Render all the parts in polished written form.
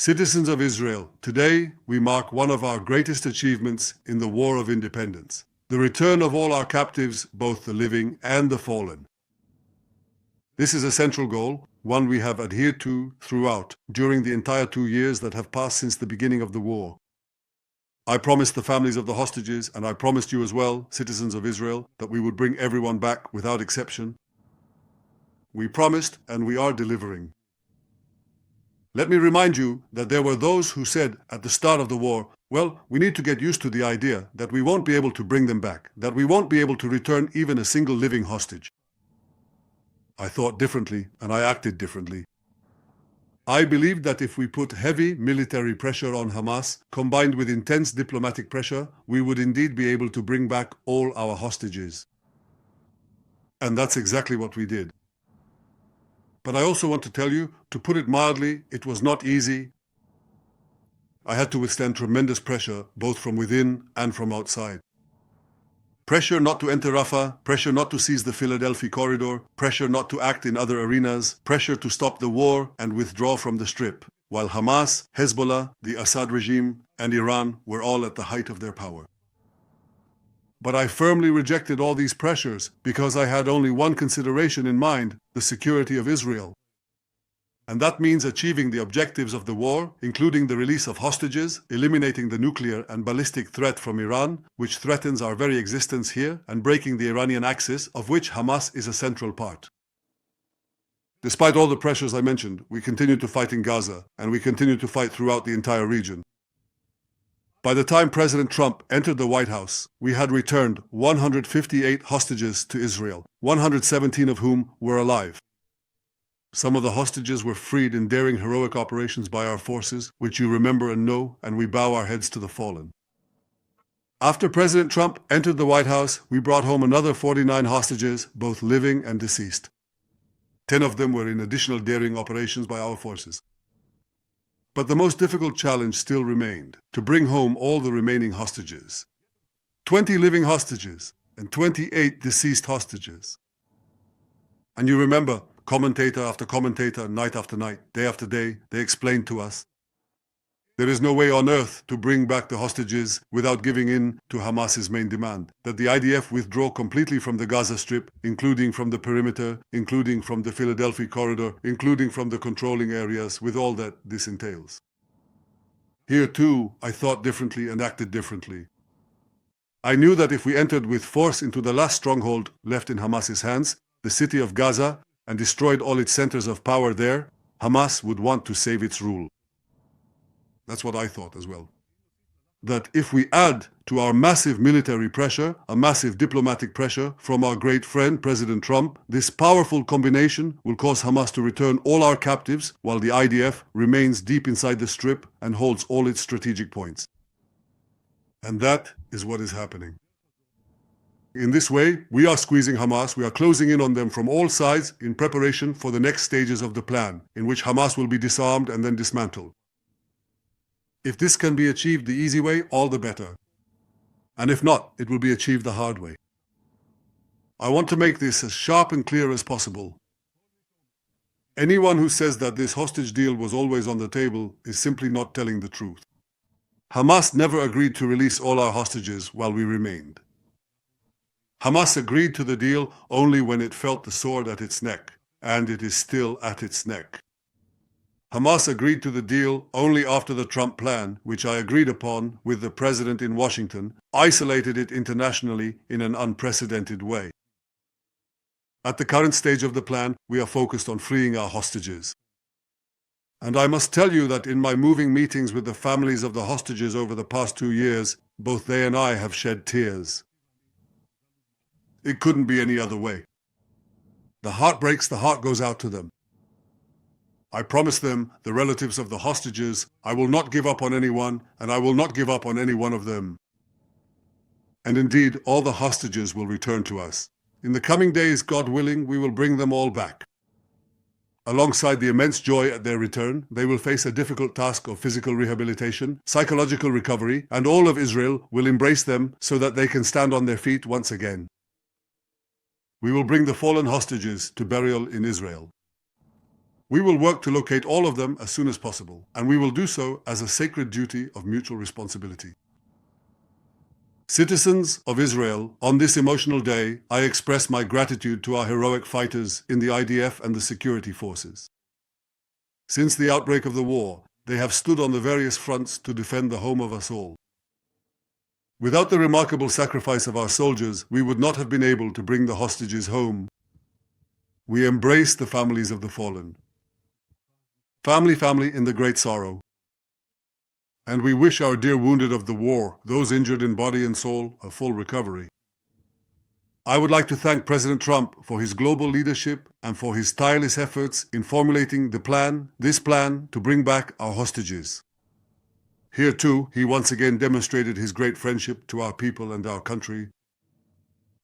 Citizens of Israel, today we mark one of our greatest achievements in the War of Independence, the return of all our captives, both the living and the fallen. This is a central goal, one we have adhered to throughout, during the entire 2 years that have passed since the beginning of the war. I promised the families of the hostages, and I promised you as well, citizens of Israel, that we would bring everyone back without exception. We promised, and we are delivering. Let me remind you that there were those who said at the start of the war, well, we need to get used to the idea that we won't be able to bring them back, that we won't be able to return even a single living hostage. I thought differently, and I acted differently. I believed that if we put heavy military pressure on Hamas, combined with intense diplomatic pressure, we would indeed be able to bring back all our hostages. And that's exactly what we did. But I also want to tell you, to put it mildly, it was not easy. I had to withstand tremendous pressure, both from within and from outside. Pressure not to enter Rafah, pressure not to seize the Philadelphi Corridor, pressure not to act in other arenas, pressure to stop the war and withdraw from the Strip, while Hamas, Hezbollah, the Assad regime, and Iran were all at the height of their power. But I firmly rejected all these pressures because I had only one consideration in mind, the security of Israel. And that means achieving the objectives of the war, including the release of hostages, eliminating the nuclear and ballistic threat from Iran, which threatens our very existence here, and breaking the Iranian axis, of which Hamas is a central part. Despite all the pressures I mentioned, we continue to fight in Gaza, and we continue to fight throughout the entire region. By the time President Trump entered the White House, we had returned 158 hostages to Israel, 117 of whom were alive. Some of the hostages were freed in daring heroic operations by our forces, which you remember and know, and we bow our heads to the fallen. After President Trump entered the White House, we brought home another 49 hostages, both living and deceased. 10 of them were in additional daring operations by our forces. But the most difficult challenge still remained, to bring home all the remaining hostages. 20 living hostages and 28 deceased hostages. And you remember, commentator after commentator, night after night, day after day, they explained to us, there is no way on earth to bring back the hostages without giving in to Hamas's main demand, that the IDF withdraw completely from the Gaza Strip, including from the perimeter, including from the Philadelphi Corridor, including from the controlling areas, with all that this entails. Here too, I thought differently and acted differently. I knew that if we entered with force into the last stronghold left in Hamas's hands, the city of Gaza, and destroyed all its centers of power there, Hamas would want to save its rule. That's what I thought as well. That if we add to our massive military pressure, a massive diplomatic pressure from our great friend President Trump, this powerful combination will cause Hamas to return all our captives while the IDF remains deep inside the Strip and holds all its strategic points. And that is what is happening. In this way, we are squeezing Hamas, we are closing in on them from all sides in preparation for the next stages of the plan, in which Hamas will be disarmed and then dismantled. If this can be achieved the easy way, all the better. And if not, it will be achieved the hard way. I want to make this as sharp and clear as possible. Anyone who says that this hostage deal was always on the table is simply not telling the truth. Hamas never agreed to release all our hostages while we remained. Hamas agreed to the deal only when it felt the sword at its neck, and it is still at its neck. Hamas agreed to the deal only after the Trump plan, which I agreed upon with the president in Washington, isolated it internationally in an unprecedented way. At the current stage of the plan, we are focused on freeing our hostages. And I must tell you that in my moving meetings with the families of the hostages over the past 2 years, both they and I have shed tears. It couldn't be any other way. The heart breaks, the heart goes out to them. I promise them, the relatives of the hostages, I will not give up on anyone, and I will not give up on any one of them. And indeed, all the hostages will return to us. In the coming days, God willing, we will bring them all back. Alongside the immense joy at their return, they will face a difficult task of physical rehabilitation, psychological recovery, and all of Israel will embrace them so that they can stand on their feet once again. We will bring the fallen hostages to burial in Israel. We will work to locate all of them as soon as possible, and we will do so as a sacred duty of mutual responsibility. Citizens of Israel, on this emotional day, I express my gratitude to our heroic fighters in the IDF and the security forces. Since the outbreak of the war, they have stood on the various fronts to defend the home of us all. Without the remarkable sacrifice of our soldiers, we would not have been able to bring the hostages home. We embrace the families of the fallen. Family in the great sorrow. And we wish our dear wounded of the war, those injured in body and soul, a full recovery. I would like to thank President Trump for his global leadership and for his tireless efforts in formulating this plan to bring back our hostages. Here too, he once again demonstrated his great friendship to our people and our country.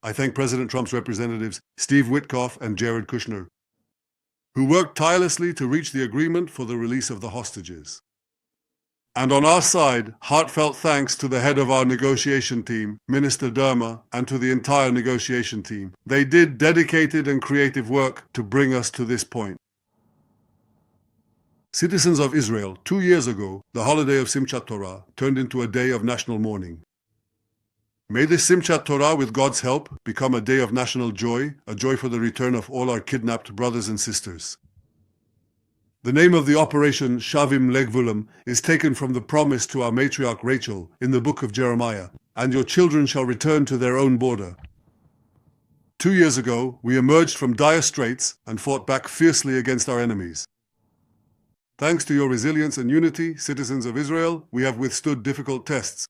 I thank President Trump's representatives, Steve Witkoff and Jared Kushner, who worked tirelessly to reach the agreement for the release of the hostages. And on our side, heartfelt thanks to the head of our negotiation team, Minister Dermer, and to the entire negotiation team. They did dedicated and creative work to bring us to this point. Citizens of Israel, 2 years ago, the holiday of Simchat Torah turned into a day of national mourning. May this Simchat Torah, with God's help, become a day of national joy, a joy for the return of all our kidnapped brothers and sisters. The name of the operation, Shavim Legvulam, is taken from the promise to our matriarch Rachel in the book of Jeremiah, and your children shall return to their own border. 2 years ago, we emerged from dire straits and fought back fiercely against our enemies. Thanks to your resilience and unity, citizens of Israel, we have withstood difficult tests.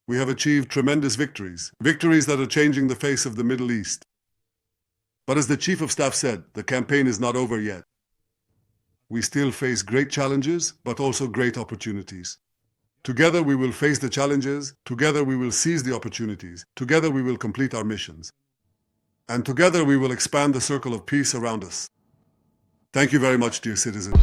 We have achieved tremendous victories that are changing the face of the Middle East. But as the Chief of Staff said, the campaign is not over yet. We still face great challenges, but also great opportunities. Together we will face the challenges, together we will seize the opportunities, together we will complete our missions. And together we will expand the circle of peace around us. Thank you very much, dear citizens.